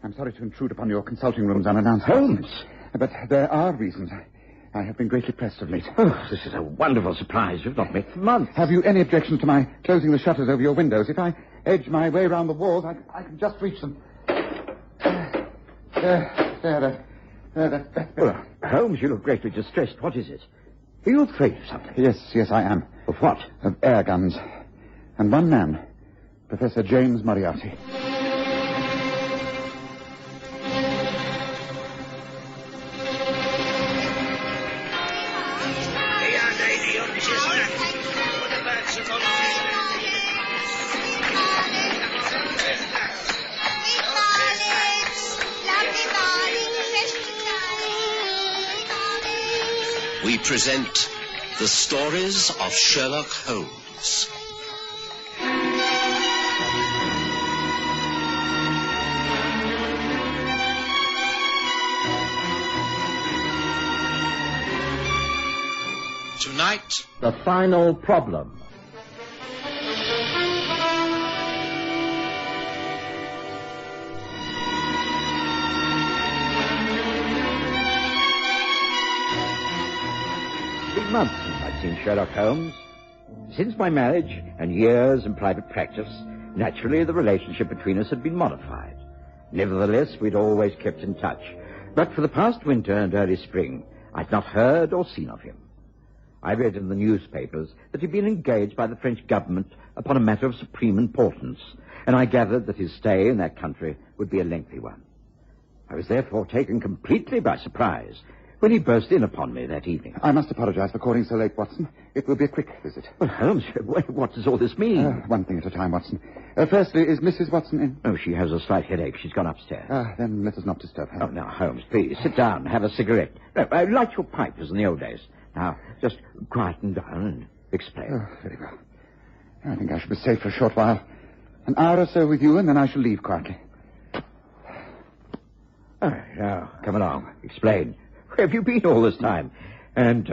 I'm sorry to intrude upon your consulting rooms unannounced. Holmes! But there are reasons. I have been greatly pressed of late. Oh, this is a wonderful surprise. You've not met for months. Have you any objection to my closing the shutters over your windows? If I edge my way round the walls, I can just reach them. Well, Holmes, you look greatly distressed. What is it? Are you afraid of something? Yes, I am. Of what? Of air guns. And one man, Professor James Moriarty. We present the Stories of Sherlock Holmes. Tonight, the final problem. Months since I've seen Sherlock Holmes. Since my marriage and years in private practice, naturally the relationship between us had been modified. Nevertheless, we'd always kept in touch. But for the past winter and early spring, I'd not heard or seen of him. I read in the newspapers that he'd been engaged by the French government upon a matter of supreme importance, and I gathered that his stay in that country would be a lengthy one. I was therefore taken completely by surprise when he burst in upon me that evening. I must apologize for calling so late, Watson. It will be a quick visit. Well, Holmes, what does all this mean? One thing at a time, Watson. Firstly, is Mrs. Watson in? Oh, she has a slight headache. She's gone upstairs. Then let us not disturb her. Oh, now, Holmes, please, sit down, have a cigarette. No, light your pipe as in the old days. Now, just quieten down and explain. Oh, very well. I think I shall be safe for a short while. An hour or so with you, and then I shall leave quietly. All right, now, come along. Explain. Where have you been all this time? And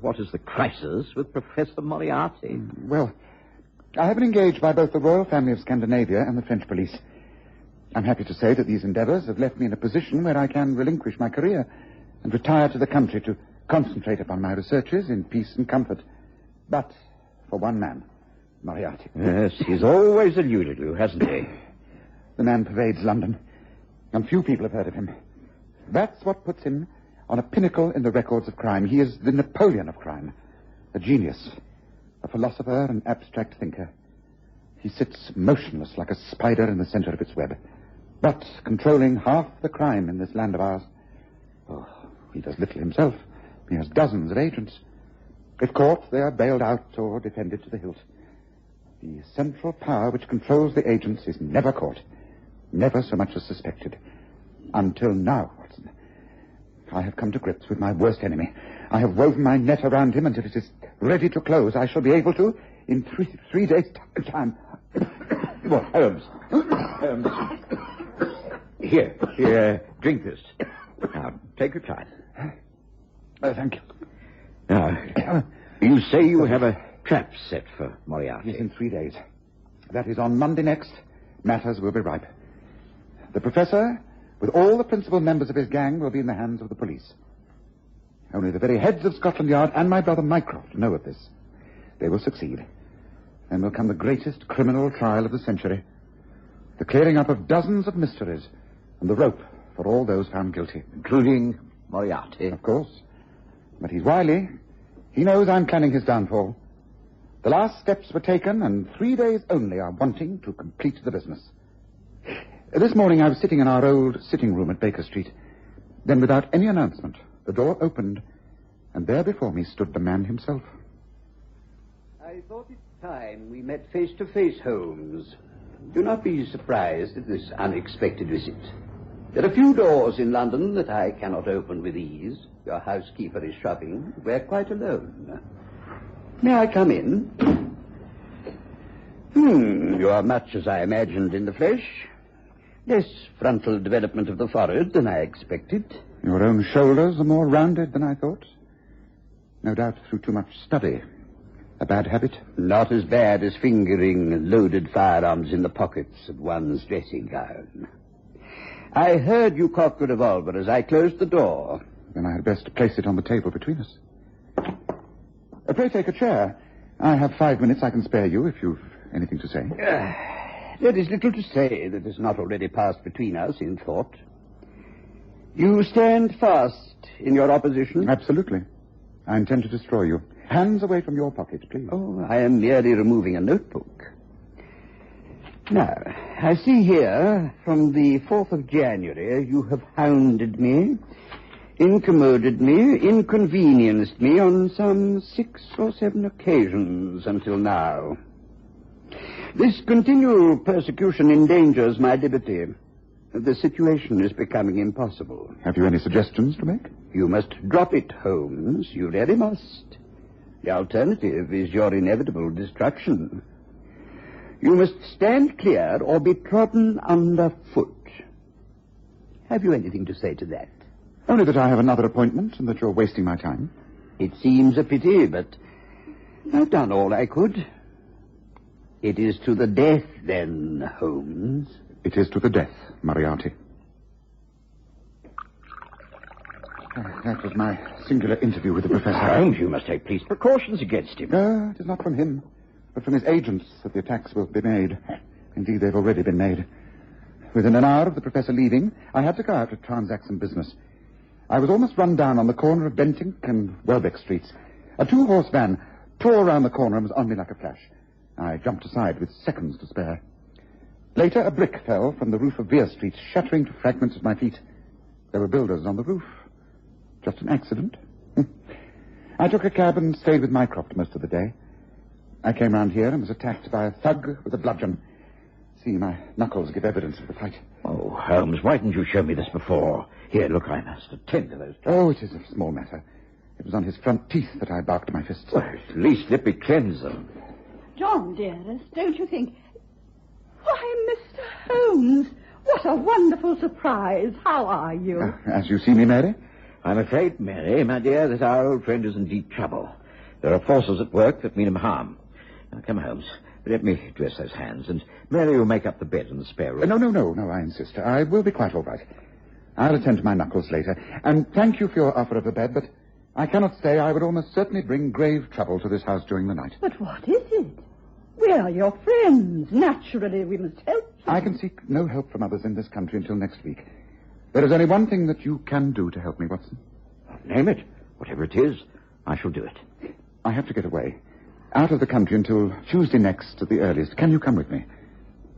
what is the crisis with Professor Moriarty? Well, I have been engaged by both the royal family of Scandinavia and the French police. I'm happy to say that these endeavors have left me in a position where I can relinquish my career and retire to the country to concentrate upon my researches in peace and comfort. But for one man, Moriarty. Yes, he's always eluded you, hasn't he? The man pervades London, and few people have heard of him. That's what puts him on a pinnacle in the records of crime. He is the Napoleon of crime, a genius, a philosopher and abstract thinker. He sits motionless like a spider in the center of its web, but controlling half the crime in this land of ours. Oh, he does little himself. He has dozens of agents. If caught, they are bailed out or defended to the hilt. The central power which controls the agents is never caught, never so much as suspected. Until now, Watson. I have come to grips with my worst enemy. I have woven my net around him until it is ready to close. I shall be able to in three days' time. Well, Holmes. Here, drink this. Now, take your time. Thank you. Now, you say you have a trap set for Moriarty. Yes, in 3 days. That is on Monday next. Matters will be ripe. The professor, with all the principal members of his gang, will be in the hands of the police. Only the very heads of Scotland Yard and my brother Mycroft know of this. They will succeed. Then will come the greatest criminal trial of the century. The clearing up of dozens of mysteries and the rope for all those found guilty. Including Moriarty. Of course. But he's wily. He knows I'm planning his downfall. The last steps were taken, and 3 days only are wanting to complete the business. This morning I was sitting in our old sitting room at Baker Street. Then, without any announcement, the door opened, and there before me stood the man himself. I thought it time we met face to face, Holmes. Do not be surprised at this unexpected visit. There are few doors in London that I cannot open with ease. Your housekeeper is shopping. We're quite alone. May I come in? You are much as I imagined in the flesh. Less frontal development of the forehead than I expected. Your own shoulders are more rounded than I thought. No doubt through too much study. A bad habit? Not as bad as fingering loaded firearms in the pockets of one's dressing gown. I heard you cock the revolver as I closed the door. Then I had best place it on the table between us. Pray take a chair. I have 5 minutes I can spare you if you've anything to say. There is little to say that has not already passed between us in thought. You stand fast in your opposition? Absolutely. I intend to destroy you. Hands away from your pocket, please. Oh, I am merely removing a notebook. Now, I see here, from the 4th of January, you have hounded me, incommoded me, inconvenienced me on some 6 or 7 occasions until now. This continual persecution endangers my liberty. The situation is becoming impossible. Have you any suggestions to make? You must drop it, Holmes. You really must. The alternative is your inevitable destruction. You must stand clear or be trodden underfoot. Have you anything to say to that? Only that I have another appointment and that you're wasting my time. It seems a pity, but I've done all I could. It is to the death, then, Holmes. It is to the death, Moriarty. That was my singular interview with the professor. Holmes, you must take police precautions against him. It is not from him, but from his agents that the attacks will be made. Indeed, they've already been made. Within an hour of the professor leaving, I had to go out to transact some business. I was almost run down on the corner of Bentinck and Welbeck Streets. A 2-horse van tore around the corner and was on me like a flash. I jumped aside with seconds to spare. Later, a brick fell from the roof of Vere Street, shattering to fragments at my feet. There were builders on the roof. Just an accident. I took a cab and stayed with Mycroft most of the day. I came round here and was attacked by a thug with a bludgeon. See, my knuckles give evidence of the fight. Oh, Holmes, why didn't you show me this before? Here, look, I must attend to those. Oh, it is a small matter. It was on his front teeth that I barked my fists. Well, at least let me cleanse them. John, dearest, don't you think... Why, Mr. Holmes, what a wonderful surprise. How are you? As you see me, Mary? I'm afraid, Mary, my dear, that our old friend is in deep trouble. There are forces at work that mean him harm. Now, come, Holmes. Let me dress those hands, and Mary will make up the bed in the spare room. No, I insist. I will be quite all right. I'll attend to my knuckles later. And thank you for your offer of a bed, but I cannot stay. I would almost certainly bring grave trouble to this house during the night. But what is it? We are your friends. Naturally, we must help you. I can seek no help from others in this country until next week. There is only one thing that you can do to help me, Watson. Name it. Whatever it is, I shall do it. I have to get away. Out of the country until Tuesday next at the earliest. Can you come with me?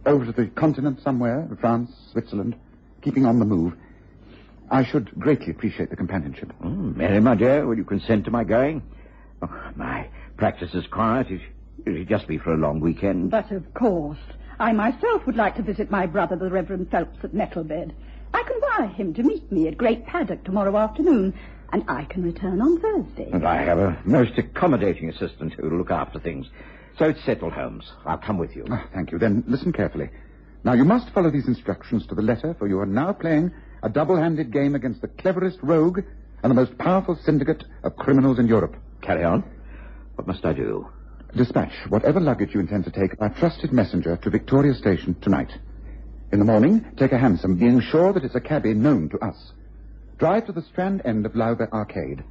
Over to the continent somewhere, France, Switzerland, keeping on the move. I should greatly appreciate the companionship. Mary, my dear, will you consent to my going? Oh, my practice is quiet. It'll just be for a long weekend. But of course. I myself would like to visit my brother, the Reverend Phelps, at Nettlebed. I can wire him to meet me at Great Paddock tomorrow afternoon, and I can return on Thursday. And I have a most accommodating assistant who will look after things. So it's settled, Holmes. I'll come with you. Thank you. Then listen carefully. Now, you must follow these instructions to the letter, for you are now playing a double-handed game against the cleverest rogue and the most powerful syndicate of criminals in Europe. Carry on. What must I do? Dispatch whatever luggage you intend to take by trusted messenger to Victoria Station tonight. In the morning, take a hansom, being sure that it's a cabby known to us. Drive to the Strand end of Lauber Arcade.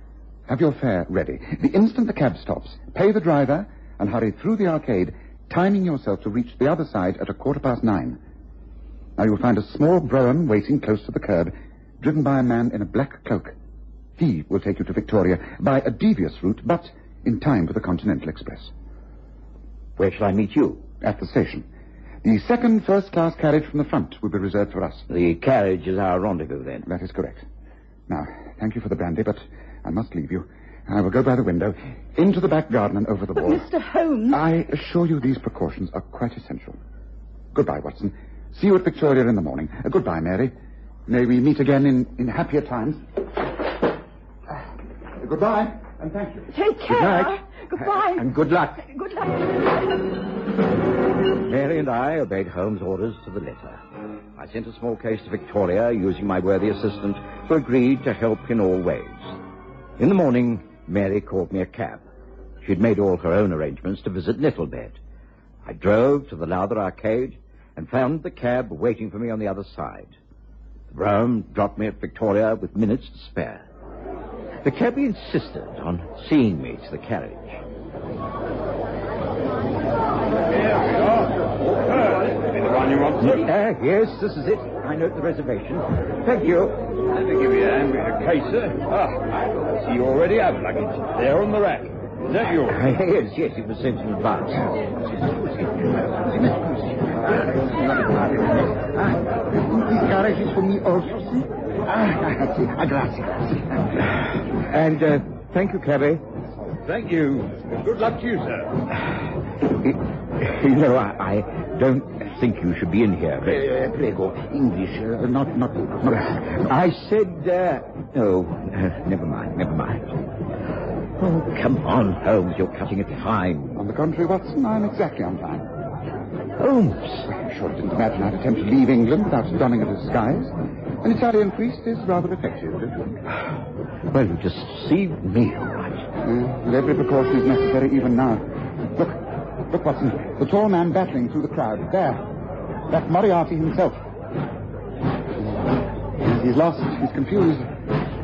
Have your fare ready. The instant the cab stops, pay the driver and hurry through the arcade, timing yourself to reach the other side at 9:15. Now you'll find a small brougham waiting close to the curb, driven by a man in a black cloak. He will take you to Victoria by a devious route, but in time for the Continental Express. Where shall I meet you? At the station. The second first-class carriage from the front will be reserved for us. The carriage is our rendezvous, then? That is correct. Now, thank you for the brandy, but I must leave you. I will go by the window, into the back garden and over the wall. But Mr. Holmes... I assure you these precautions are quite essential. Goodbye, Watson. See you at Victoria in the morning. Goodbye, Mary. May we meet again in happier times. Goodbye, and thank you. Take care. Good night. Goodbye. And good luck. Good luck. Mary and I obeyed Holmes' orders to the letter. I sent a small case to Victoria, using my worthy assistant, who agreed to help in all ways. In the morning, Mary called me a cab. She'd made all her own arrangements to visit Nettlebed. I drove to the Lauber Arcade and found the cab waiting for me on the other side. The brougham dropped me at Victoria with minutes to spare. The cabby insisted on seeing me to the carriage. Anyone you want, sir? Yes, this is it. I note the reservation. Thank you. Let me give you a hand with a case, sir. I see you already have luggage. There on the rack. Is that yours? Yes, it was sent in advance. This carriage is for me also, see? Grazie. And thank you, cabby. Thank you. Good luck to you, sir. You know, I don't think you should be in here. Prego, English, not. I said, never mind. Oh, come on, Holmes, you're cutting it fine. On the contrary, Watson, I'm exactly on time. Holmes. I'm sure I didn't imagine I'd attempt to leave England without donning a disguise. An Italian priest is rather effective. Well, you just deceived me, all right. And every precaution is necessary even now. Look, Watson, the tall man battling through the crowd. There. That's Moriarty himself. He's lost. He's confused.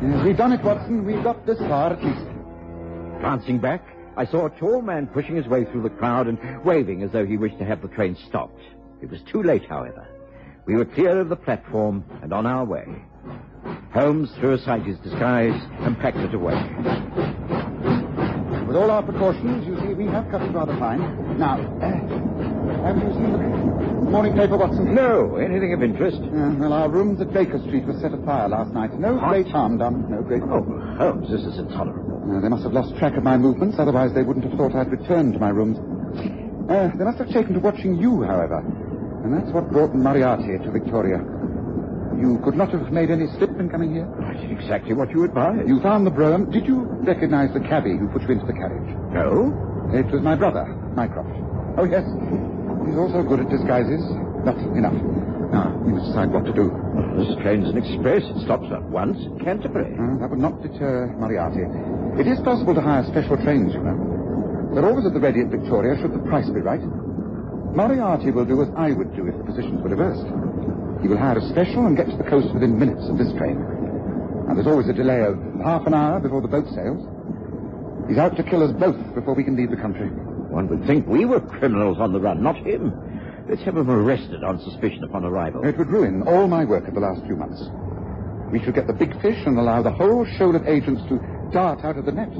Yes, we've done it, Watson. We've got this far at least. Glancing back, I saw a tall man pushing his way through the crowd and waving as though he wished to have the train stopped. It was too late, however. We were clear of the platform and on our way. Holmes threw aside his disguise and packed it away. With all our precautions, you see, we have cut it rather fine. Now, have you seen the morning paper, Watson? No, anything of interest? Well, our rooms at Baker Street were set afire last night. No great harm done. No great... Oh, Holmes, this is intolerable. They must have lost track of my movements, otherwise they wouldn't have thought I'd returned to my rooms. They must have taken to watching you, however. And that's what brought Moriarty to Victoria. You could not have made any slip in coming here? I did exactly what you advised. You found the brougham. Did you recognize the cabby who put you into the carriage? No. It was my brother, Mycroft. Oh, yes. He's also good at disguises. But enough. Now, we must decide what to do. This train's an express. It stops at once in Canterbury. That would not deter Moriarty. It is possible to hire special trains, you know. They're always at the ready at Victoria, should the price be right. Moriarty will do as I would do if the positions were reversed. He will hire a special and get to the coast within minutes of this train. Now, there's always a delay of half an hour before the boat sails. He's out to kill us both before we can leave the country. One would think we were criminals on the run, not him. Let's have him arrested on suspicion upon arrival. It would ruin all my work of the last few months. We should get the big fish and allow the whole shoal of agents to dart out of the net.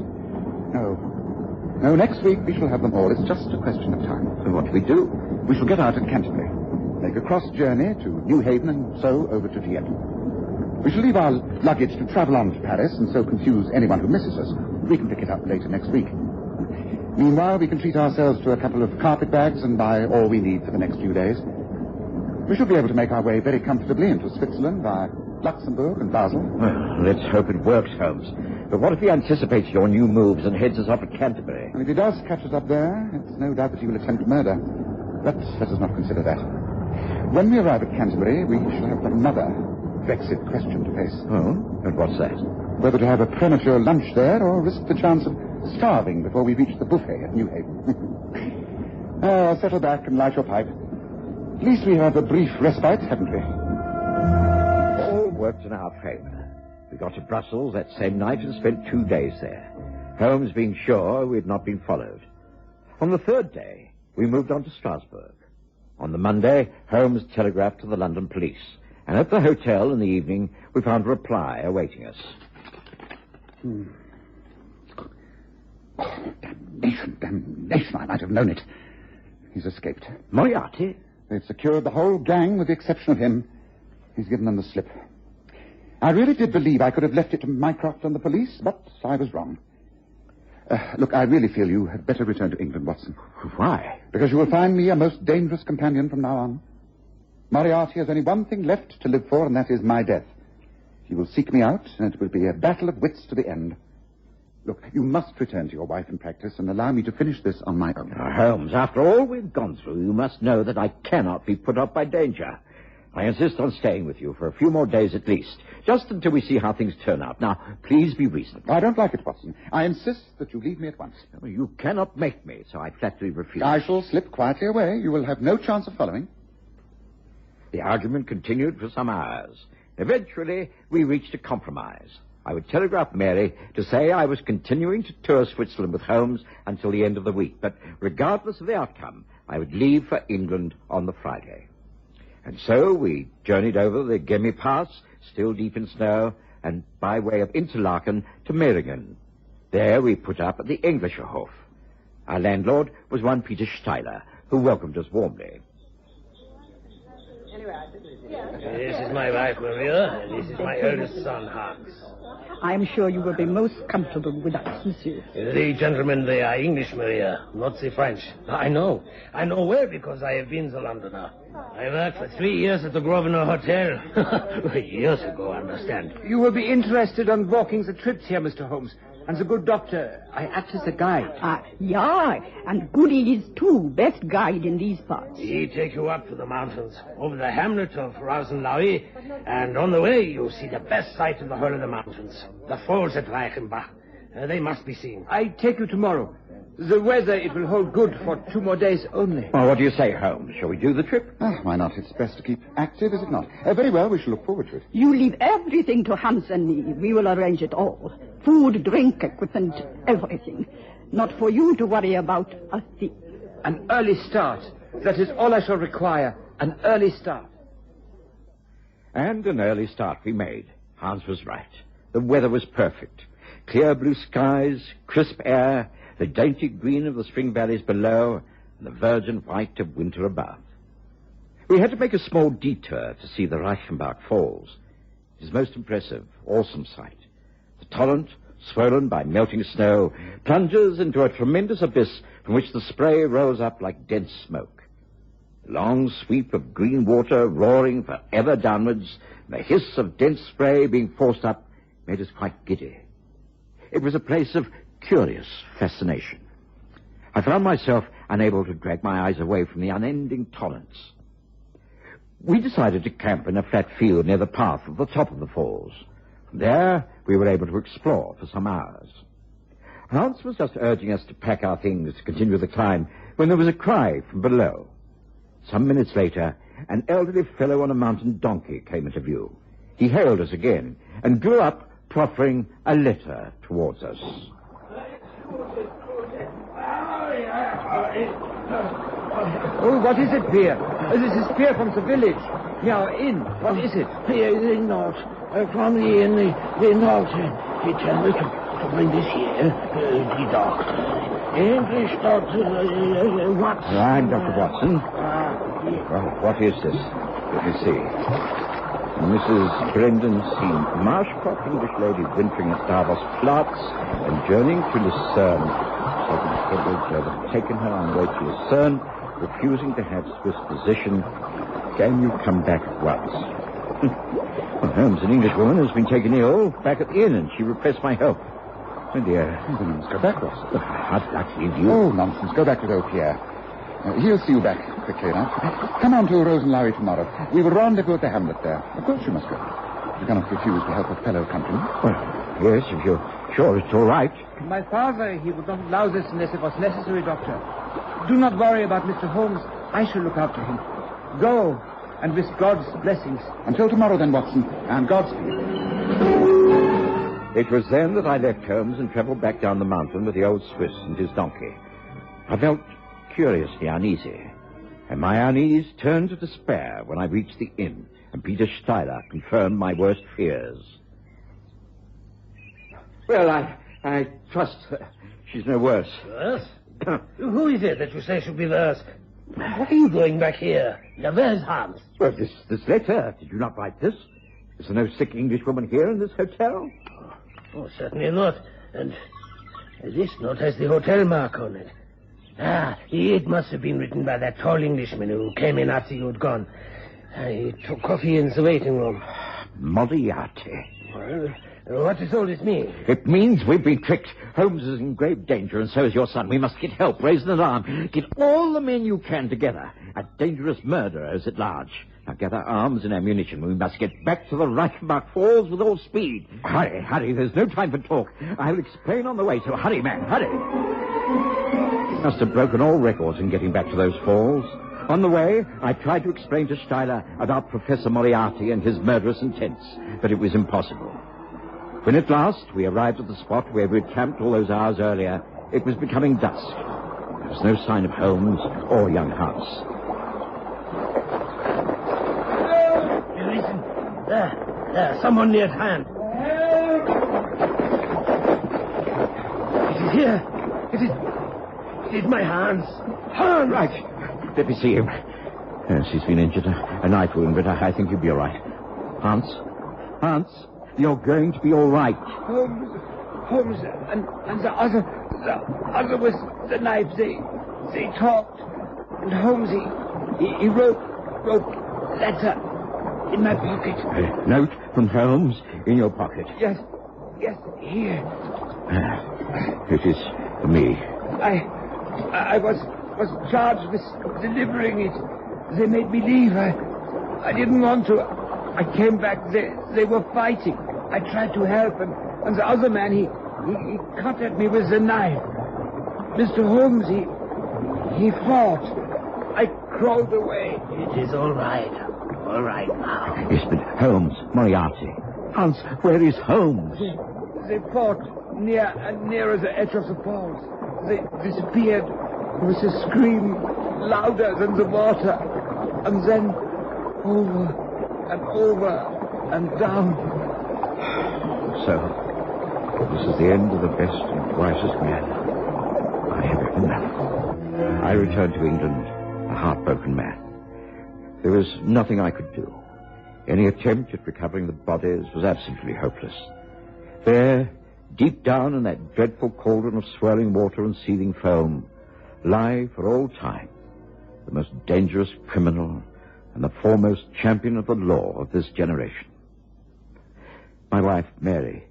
No, next week we shall have them all. It's just a question of time. So what do we do? We shall get out at Canterbury, make a cross journey to New Haven, and so over to Dieppe. We shall leave our luggage to travel on to Paris, and so confuse anyone who misses us. We can pick it up later next week. Meanwhile, we can treat ourselves to a couple of carpet bags and buy all we need for the next few days. We should be able to make our way very comfortably into Switzerland via Luxembourg and Basel. Well, let's hope it works, Holmes. But what if he anticipates your new moves and heads us off at Canterbury? And if he does catch us up there, it's no doubt that he will attempt murder. But let us not consider that. When we arrive at Canterbury, we shall have another vexed question to face. Oh? And what's that? Whether to have a premature lunch there or risk the chance of starving before we reach the buffet at New Haven. Settle back and light your pipe. At least we have a brief respite, haven't we? All worked in our favor. We got to Brussels that same night and spent 2 days there. Holmes being sure we had not been followed. On the third day, we moved on to Strasbourg. On the Monday, Holmes telegraphed to the London police. And at the hotel in the evening, we found a reply awaiting us. Oh, damnation, I might have known it. He's escaped. Moriarty? They've secured the whole gang with the exception of him. He's given them the slip. I really did believe I could have left it to Mycroft and the police, but I was wrong. Look, I really feel you had better return to England, Watson. Why? Because you will find me a most dangerous companion from now on. Moriarty has only one thing left to live for, and that is my death. He will seek me out, and it will be a battle of wits to the end. Look, you must return to your wife and practice and allow me to finish this on my own. Holmes, after all we've gone through, you must know that I cannot be put off by danger. I insist on staying with you for a few more days at least, just until we see how things turn out. Now, please be reasonable. I don't like it, Watson. I insist that you leave me at once. No, you cannot make me, so I flatly refuse. I shall slip quietly away. You will have no chance of following. The argument continued for some hours. Eventually, we reached a compromise. I would telegraph Mary to say I was continuing to tour Switzerland with Holmes until the end of the week, but regardless of the outcome, I would leave for England on the Friday. And so we journeyed over the Gemmi Pass, still deep in snow, and by way of Interlaken to Meiringen. There we put up at the Englischer Hof. Our landlord was one Peter Steiler, who welcomed us warmly. This is my wife, Maria, and this is my eldest son, Hans. I am sure you will be most comfortable with us, monsieur. The gentlemen, they are English, Maria, not the French. I know well because I have been the Londoner. I worked for 3 years at the Grosvenor Hotel. Years ago, understand. You will be interested in walking the trips here, Mr. Holmes. And the good doctor, I act as a guide. Yeah, and Goody is too, best guide in these parts. He take you up to the mountains, over the hamlet of Rosenlaui, and on the way you see the best sight in the whole of the mountains, the falls at Reichenbach. They must be seen. I take you tomorrow. The weather, it will hold good for 2 more days only. Well, what do you say, Holmes? Shall we do the trip? Why not? It's best to keep active, is it not? Very well, we shall look forward to it. You leave everything to Hans and me. We will arrange it all. Food, drink, equipment, everything. Not for you to worry about a thing. An early start. That is all I shall require. An early start. And an early start we made. Hans was right. The weather was perfect. Clear blue skies, crisp air, the dainty green of the spring valleys below, and the virgin white of winter above. We had to make a small detour to see the Reichenbach Falls. It is most impressive, awesome sight. The torrent, swollen by melting snow, plunges into a tremendous abyss from which the spray rolls up like dense smoke. The long sweep of green water roaring forever downwards, and the hiss of dense spray being forced up, made us quite giddy. It was a place of curious fascination. I found myself unable to drag my eyes away from the unending torrents. We decided to camp in a flat field near the path at the top of the falls. From there, we were able to explore for some hours. Hans was just urging us to pack our things to continue the climb when there was a cry from below. Some minutes later, an elderly fellow on a mountain donkey came into view. He hailed us again and drew up, proffering a letter towards us. Oh, what is it, Pierre? This is Pierre from the village. We are in. What is it? The note. From the inn, the note. He told me to bring this here, the doctor. English doctor, Watson. I'm Dr. Watson. Well, what is this? Let me see. Mrs. Brendan C. Marshcroft, English lady wintering at Davos Platz and journeying to Lucerne. Sergeant Edwards had taken her on the way to Lucerne, refusing to have Swiss physician. Can you come back at once? Well, Holmes, an Englishwoman, has been taken ill back at the inn, and she requests my help. Oh, dear. Then you must go back, Watson. I'd like to leave you. Oh, nonsense. Go back with old Pierre. He'll see you back quickly enough. Come on to Rosenlaui tomorrow. We will rendezvous at the hamlet there. Of course you must go. You cannot refuse to help a fellow countryman. Well, yes, if you're sure it's all right. My father, he would not allow this unless it was necessary, Doctor. Do not worry about Mr. Holmes. I shall look after him. Go, and with God's blessings. Until tomorrow, then, Watson, and Godspeed. It was then that I left Holmes and travelled back down the mountain with the old Swiss and his donkey. I felt curiously uneasy, and my unease turned to despair when I reached the inn, and Peter Steiler confirmed my worst fears. Well, I trust she's no worse. Worse? Who is it that you say should be worse? Why are you going back here? Now, where's Hans? Well, this letter, did you not write this? Is there no sick Englishwoman here in this hotel? Oh, certainly not. And this note has the hotel mark on it. It must have been written by that tall Englishman who came in after you had gone. He took coffee in the waiting room. Moriarty. Well, what does all this mean? It means we've been tricked. Holmes is in grave danger, and so is your son. We must get help, raise an alarm. Get all the men you can together. A dangerous murderer is at large. Now gather arms and ammunition. We must get back to the Reichenbach Falls with all speed. Hurry. There's no time for talk. I'll explain on the way, so hurry, man, hurry. Must have broken all records in getting back to those falls. On the way, I tried to explain to Steiler about Professor Moriarty and his murderous intents, but it was impossible. When at last we arrived at the spot where we had camped all those hours earlier, it was becoming dusk. There was no sign of Holmes or young Hans. Listen. There, someone near at hand. It is here. It is my Hans. Hans! Right. Let me see him. Yes, he's been injured. A knife wound, but I think he'll be all right. Hans, you're going to be all right. Holmes, and the other was the knife. They talked, and Holmes, he wrote letter in my pocket. A note from Holmes in your pocket? Yes, here. It is for me. I was charged with delivering it. They made me leave. I didn't want to. I came back. They were fighting. I tried to help, and the other man, he cut at me with the knife. Mr. Holmes, he fought. I crawled away. It is all right. All right now. Yes, but Holmes, Moriarty. Hans, where is Holmes? They fought nearer the edge of the falls. They disappeared with a scream louder than the water. And then over and down. So, this is the end of the best and wisest man I have ever known. I returned to England a heartbroken man. There was nothing I could do. Any attempt at recovering the bodies was absolutely hopeless. There, deep down in that dreadful cauldron of swirling water and seething foam, lie for all time the most dangerous criminal and the foremost champion of the law of this generation. My wife, Mary,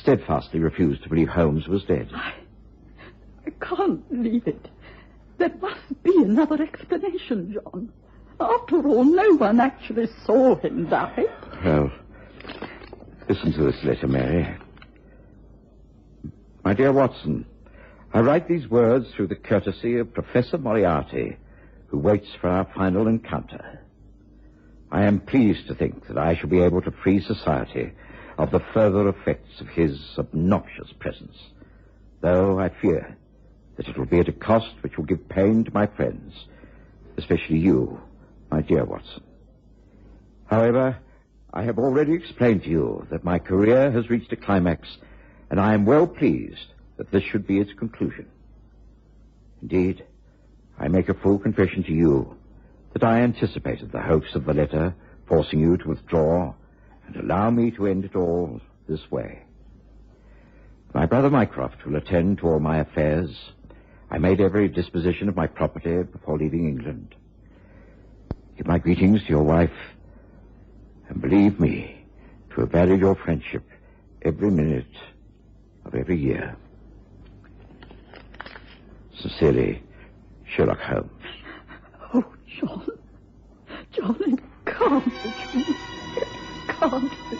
steadfastly refused to believe Holmes was dead. I can't believe it. There must be another explanation, John. After all, no one actually saw him die. Well, listen to this letter, Mary. My dear Watson, I write these words through the courtesy of Professor Moriarty, who waits for our final encounter. I am pleased to think that I shall be able to free society of the further effects of his obnoxious presence, though I fear that it will be at a cost which will give pain to my friends, especially you, my dear Watson. However, I have already explained to you that my career has reached a climax, and I am well pleased that this should be its conclusion. Indeed, I make a full confession to you that I anticipated the hoax of the letter forcing you to withdraw and allow me to end it all this way. My brother Mycroft will attend to all my affairs. I made every disposition of my property before leaving England. Give my greetings to your wife, and believe me to have valued your friendship every minute of every year. Sincerely, Sherlock Holmes. Oh, John. John, it can't be true. It can't be.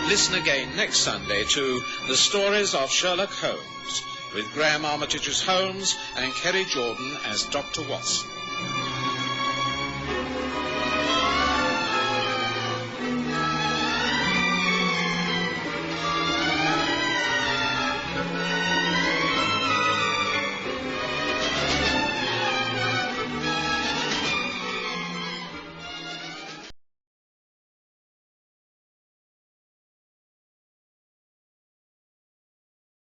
Listen again next Sunday to The Stories of Sherlock Holmes, with Graham Armitage as Holmes and Kerry Jordan as Dr. Watson.